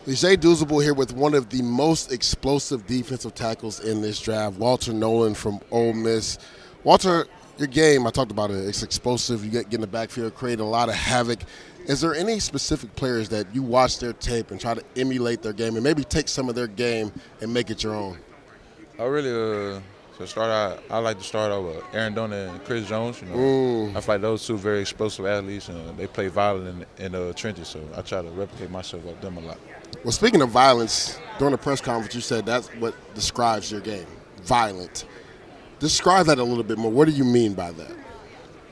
Leger Douzable here with one of the most explosive defensive tackles in this draft, Walter Nolen from Ole Miss. Walter, your game, I talked about it, it's explosive. You get in the backfield, creating a lot of havoc. Is there any specific players that you watch their tape and try to emulate their game and maybe take some of their game and make it your own? I really, to start out, I like to start off with Aaron Donald and Chris Jones. I feel like those two very explosive athletes, and they play violent in the trenches, so I try to replicate myself off them a lot. Well, speaking of violence, during the press conference you said that's what describes your game, violent. Describe that a little bit more. What do you mean by that?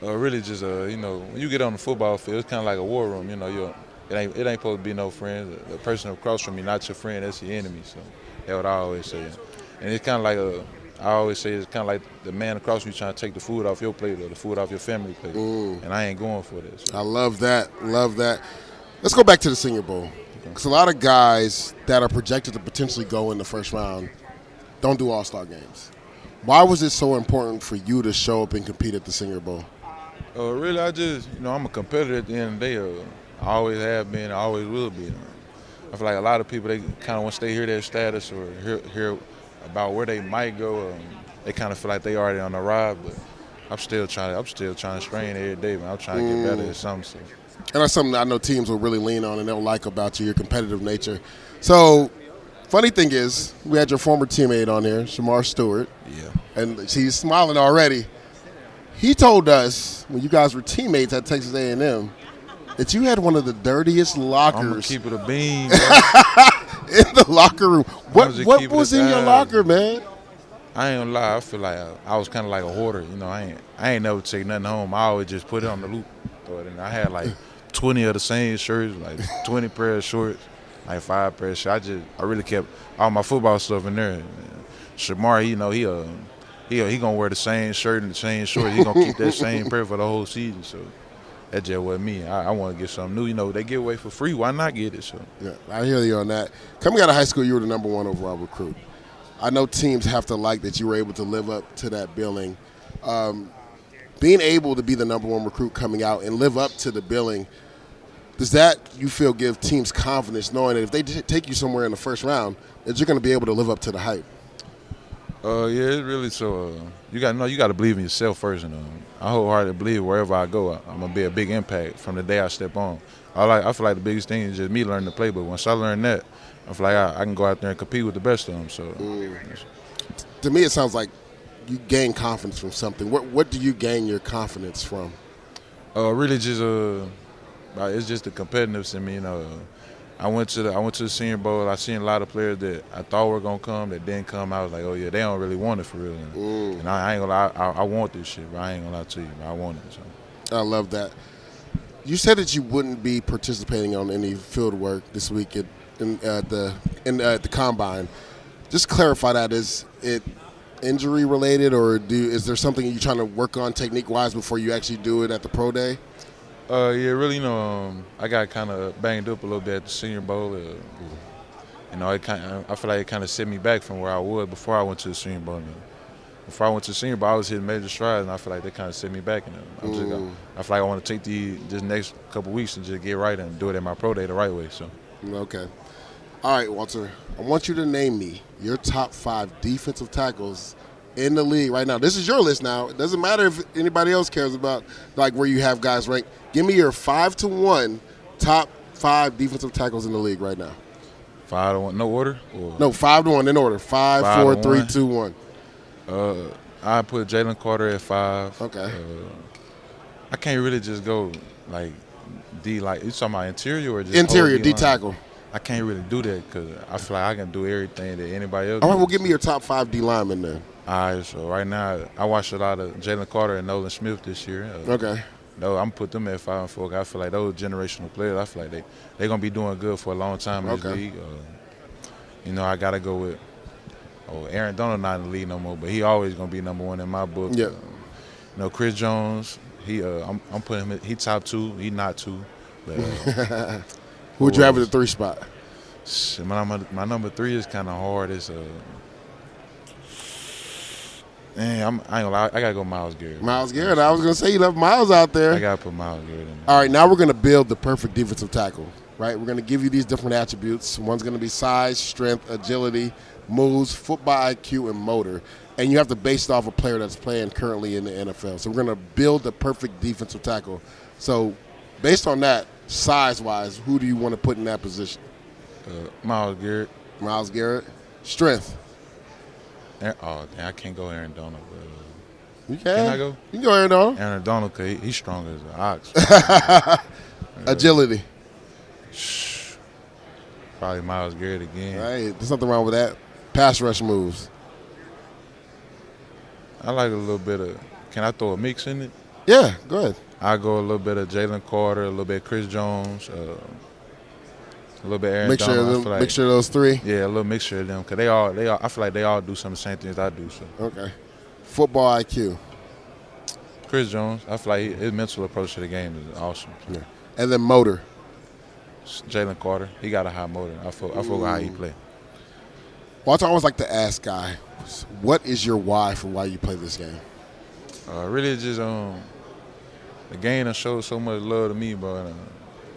Really just, when you get on the football field, it's kind of like a war room. It ain't supposed to be no friends. The person across from you, not your friend, that's your enemy. So that's what I always say. And it's kind of like I always say it's kind of like the man across from you trying to take the food off your plate or the food off your family plate. And I ain't going for this. So. I love that. Love that. Let's go back to the Senior Bowl. Because a lot of guys that are projected to potentially go in the first round don't do all-star games. Why was it so important for you to show up and compete at the Senior Bowl? Really, I just, I'm a competitor at the end of the day. I always have been, I always will be. I feel like a lot of people, they kind of, once they hear their status or hear about where they might go, they kind of feel like they already on the ride. But I'm still trying to strain every day, man. I'm trying to get better at something. So. And that's something that I know teams will really lean on and they'll like about you, your competitive nature. So, funny thing is, we had your former teammate on here, Shamar Stewart. Yeah. And she's smiling already. He told us, when you guys were teammates at Texas A&M, that you had one of the dirtiest lockers. I'm going to keep it a bean, in the locker room. What was in your locker, man? I ain't gonna lie. I feel like I was kind of like a hoarder. I ain't never take nothing home. I always just put it on the loop. And I had like 20 of the same shirts, like 20 pair of shorts, like 5 pair of shorts. I really kept all my football stuff in there. Shamar, he gonna wear the same shirt and the same shorts. He gonna keep that same pair for the whole season. So that just wasn't me. I want to get something new. They give away for free. Why not get it? So yeah, I hear you on that. Coming out of high school, you were the number 1 overall recruit. I know teams have to like that you were able to live up to that billing. Being able to be the number 1 recruit coming out and live up to the billing, does that, you feel, give teams confidence knowing that if they take you somewhere in the first round, that you're going to be able to live up to the hype? Yeah, it's really so. You got to believe in yourself first, and I wholeheartedly believe wherever I go, I'm gonna be a big impact from the day I step on. I feel like the biggest thing is just me learning to play, but once I learn that, I feel like I can go out there and compete with the best of them. So, to me, it sounds like you gain confidence from something. What do you gain your confidence from? Really just it's just the competitiveness in me. I went to the Senior Bowl. I seen a lot of players that I thought were gonna come that didn't come. I was like, oh yeah, they don't really want it for real. And I ain't gonna lie, I want this shit, but I ain't gonna lie to you, I want it. So. I love that. You said that you wouldn't be participating on any field work this week at the combine. Just clarify that. Is it injury related, or is there something you're trying to work on technique wise before you actually do it at the pro day? Yeah, really, I got kind of banged up a little bit at the Senior Bowl. I feel like it kind of set me back from where I was before I went to the Senior Bowl. Before I went to the Senior Bowl, I was hitting major strides, and I feel like they kind of set me back. I feel like I want to take this next couple weeks and just get right and do it at my pro day the right way. So. Okay. All right, Walter, I want you to name me your top 5 defensive tackles in the league right now. This is your list now. It doesn't matter if anybody else cares about like where you have guys ranked. Give me your 5-1 top 5 defensive tackles in the league right now. 5-1, no order? Or? No, 5-1 in order. 5, 4, 3, 2, 1. I put Jalen Carter at 5. Okay. I can't really just go like D. Like you talking about interior or just interior D tackle? I can't really do that because I feel like I can do everything that anybody else. All right, does. well, give me your top 5 D linemen then. All right, so right now I watched a lot of Jalen Carter and Nolen Smith this year. Okay. No, I'm put them at 5 and 4. I feel like those generational players. I feel like they're gonna be doing good for a long time in this league. I gotta go with. Aaron Donald not in the league no more, but he always gonna be number 1 in my book. Yeah. Chris Jones. I'm putting him. He top 2. He not 2. But, who would you have at the 3 spot? My number 3 is kind of hard. It's I ain't gonna lie. I gotta go Myles Garrett. Myles Garrett. I was gonna say you left Myles out there. I gotta put Myles Garrett in there. All right, now we're gonna build the perfect defensive tackle. right? We're going to give you these different attributes. One's going to be size, strength, agility, moves, football IQ, and motor. And you have to base it off a player that's playing currently in the NFL. So we're going to build the perfect defensive tackle. So based on that, size-wise, who do you want to put in that position? Myles Garrett. Myles Garrett. Strength. Oh, damn, I can't go Aaron Donald. You can. Can I go? You can go Aaron Donald. Aaron Donald, because he's strong as an ox. Agility. Probably Myles Garrett again. Right. There's nothing wrong with that. Pass rush moves. I like a little bit of. Can I throw a mix in it? Yeah, go ahead. I go a little bit of Jalen Carter, a little bit of Chris Jones, a little bit of Aaron Donald. Mixture of those three. Yeah, a little mixture of them, because they all. I feel like they all do some of the same things I do. So. Okay. Football IQ. Chris Jones, I feel like his mental approach to the game is awesome. Yeah. And then motor. Jalen Carter, he got a high motor. I feel how he play. Well, I always like to ask guys, what is your why for why you play this game? Really just the game done showed so much love to me, but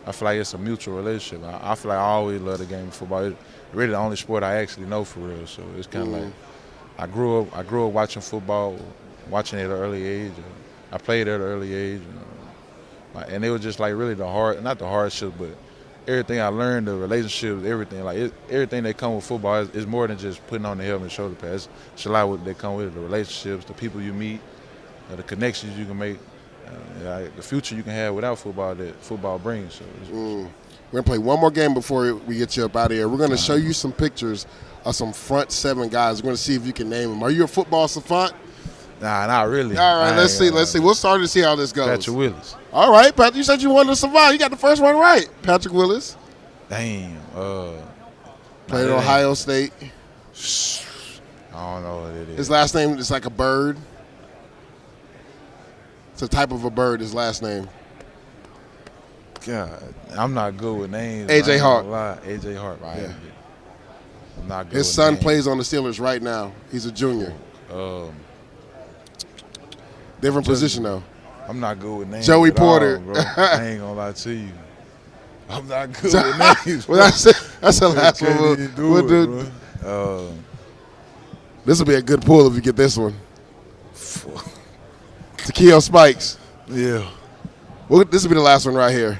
I feel like it's a mutual relationship. I feel like I always love the game of football. It's really the only sport I actually know for real. So it's kind of like I grew up watching football, watching it at an early age. I played at an early age, and it was just like really not the hardship, but everything I learned, the relationships, everything. Like everything that come with football is more than just putting on the helmet and shoulder pads. It's a lot that come with it, the relationships, the people you meet, the connections you can make, the future you can have without football that football brings. So we're going to play one more game before we get you up out of here. We're going to show you some pictures of some front seven guys. We're going to see if you can name them. Are you a football savant? Nah, not really. All right, let's see. We'll start to see how this goes. Patrick Willis. All right, Patrick, you said you wanted to survive. You got the first one right. Patrick Willis. Damn. Played at Ohio State. I don't know what it is. His last name is like a bird. It's a type of a bird, his last name. God, I'm not good with names. A.J. Hart. A.J. Hart, right? Yeah. I'm not good His with son names. plays on the Steelers right now. He's a junior. Different position, though. I'm not good with names. Joey at Porter. all, bro. I ain't gonna lie to you. I'm not good with names. Well, that's the last one. We'll do. This will be a good pull if you get this one. Takeo Spikes. Yeah. Well, this will be the last one right here.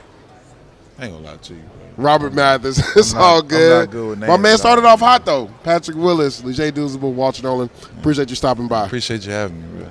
I ain't gonna lie to you, bro. Robert Mathis. It's all good. I'm not good with names. My man started off hot, though. Patrick Willis, Leger Douzable, Walter Nolen. Appreciate you stopping by. Appreciate you having me, bro.